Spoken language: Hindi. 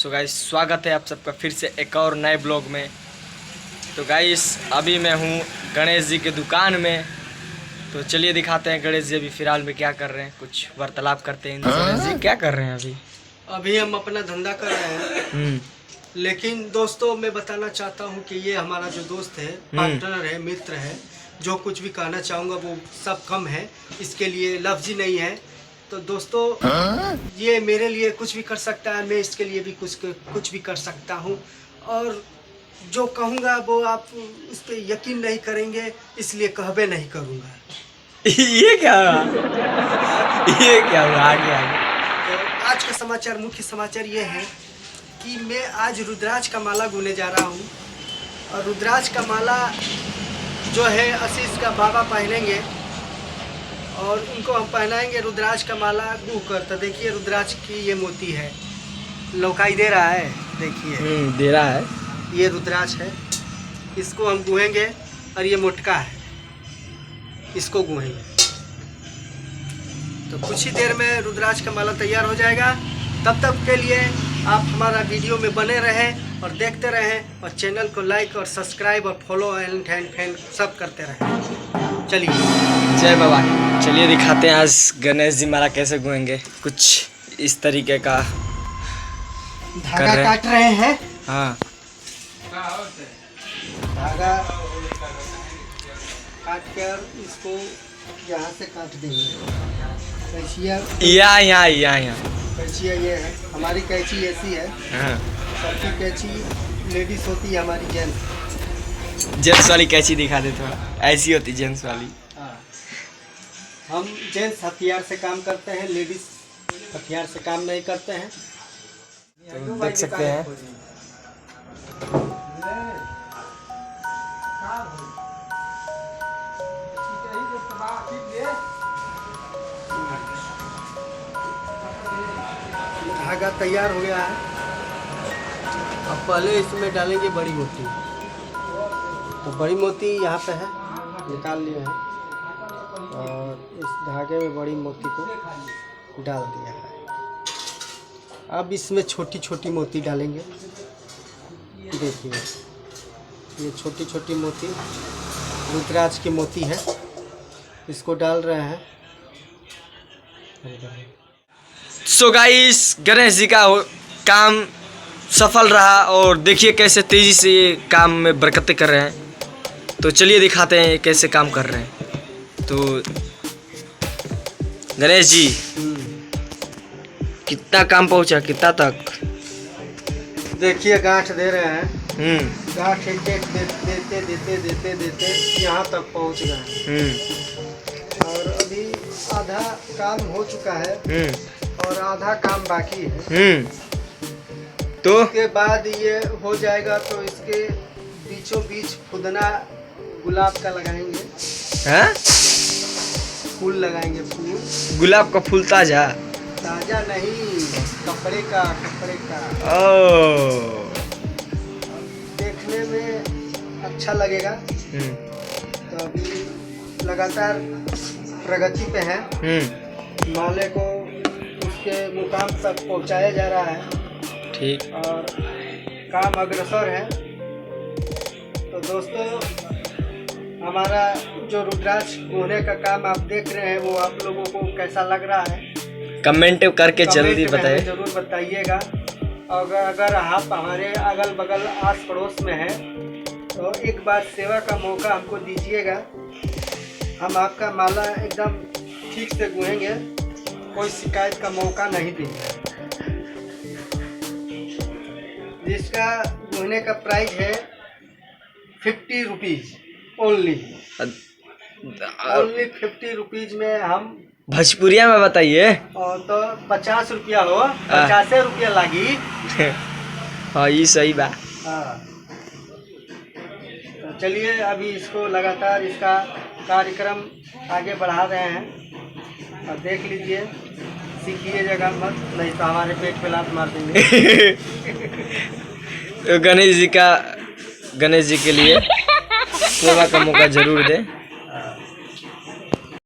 सो गाइस स्वागत है आप सबका फिर से एक और नए ब्लॉग में। तो गाइस अभी मैं हूँ गणेश जी के दुकान में। तो चलिए दिखाते हैं गणेश जी अभी फ़िलहाल में क्या कर रहे हैं, कुछ वार्तालाप करते हैं। गणेश जी क्या कर रहे हैं अभी? अभी हम अपना धंधा कर रहे हैं। लेकिन दोस्तों मैं बताना चाहता हूँ कि ये हमारा जो दोस्त है, पार्टनर है, मित्र है, जो कुछ भी कहना चाहूँगा वो सब कम है, इसके लिए लफ्ज़ ही नहीं है। तो दोस्तों ये मेरे लिए कुछ भी कर सकता है, मैं इसके लिए भी कुछ भी कर सकता हूँ। और जो कहूँगा वो आप उस पर यकीन नहीं करेंगे, इसलिए कहबे नहीं करूँगा। ये क्या हुआ? ये क्या हुआ? आगे आगे। तो आज का समाचार, मुख्य समाचार ये है कि मैं आज रुद्राक्ष का माला गूंथने जा रहा हूँ। और रुद्राक्ष का माला जो है आशीष का बाबा पहनेंगे और उनको हम पहनाएंगे रुद्राक्ष का माला गूंथ कर। तो देखिए रुद्राक्ष की ये मोती है, लौकाई दे रहा है, देखिए दे रहा है। ये रुद्राक्ष है, इसको हम गूंथेंगे। और ये मोटका है, इसको गूंथेंगे। तो कुछ ही देर में रुद्राक्ष का माला तैयार हो जाएगा। तब तक के लिए आप हमारा वीडियो में बने रहें और देखते रहें, और चैनल को लाइक और सब्सक्राइब और फॉलो एंड फैन सब करते रहें। चलिए जय बाबा। चलिए दिखाते हैं आज गणेश जी माला कैसे गूंथेंगे। कुछ इस तरीके का धागा काट रहे हैं। हाँ, धागा काट कर इसको यहाँ से काट देंगे। कैंचिया यहाँ कैंचिया ये है, हमारी कैंची ऐसी है। हाँ। सबकी कैंची लेडीज होती है, हमारी जेंट्स वाली कैंची दिखा दे थोड़ा। ऐसी होती जेंट्स वाली। हाँ, हम जेंट्स हथियार से काम करते हैं, लेडीज हथियार से काम नहीं करते हैं। तो देख सकते हैं धागा तैयार हो गया है। अब पहले इसमें डालेंगे बड़ी मोती। तो बड़ी मोती यहाँ पे है, निकाल लिए हैं। और इस धागे में बड़ी मोती को डाल दिया है। अब इसमें छोटी छोटी मोती डालेंगे। देखिए ये छोटी छोटी मोती रुद्राक्ष की मोती है, इसको डाल रहे हैं। सो गाइस गणेश जी का काम सफल रहा और देखिए कैसे तेजी से ये काम में बरकतें कर रहे हैं। तो चलिए दिखाते हैं ये कैसे काम कर रहे हैं। तो गणेश जी कितना काम पहुंचा, कितना तक? देखिए गांठ दे रहे हैं। गांठ एक एक देते देते देते देते यहाँ तक पहुँच गए। और अभी आधा काम हो चुका है और आधा काम बाकी है। तो उसके बाद ये हो जाएगा तो इसके बीचों बीच खुदना गुलाब का लगाएंगे। हाँ? फूल लगाएंगे, फूल गुलाब का फूल ताजा ताजा नहीं, कपड़े का ओ देखने में अच्छा लगेगा। तो अभी लगातार प्रगति पे है। माले को उसके मुकाम तक पहुंचाया जा रहा है। ठीक। और काम अग्रसर है। तो दोस्तों हमारा जो रुद्राक्ष गूंथने का काम आप देख रहे हैं, वो आप लोगों को कैसा लग रहा है कमेंट करके जल्दी बताइए, जरूर बताइएगा। अगर आप हमारे अगल बगल आस पड़ोस में हैं तो एक बार सेवा का मौका हमको दीजिएगा। हम आपका माला एकदम ठीक से गूंथेंगे, कोई शिकायत का मौका नहीं देंगे। जिसका गूंथने का प्राइस है 50 रुपीज़ ओनली 50 रुपीज़ में हम भोजपुरिया में बताइए। और तो 50 रुपया हो, 50 रुपया लगी। हाँ ये सही बात। हाँ, तो चलिए अभी इसको लगातार इसका कार्यक्रम आगे बढ़ा रहे हैं। और देख लीजिए, सीखिए जगह मत, नहीं तो हमारे पेट पे लात मार देंगे। तो गणेश जी के लिए सेवा का मौका जरूर दे।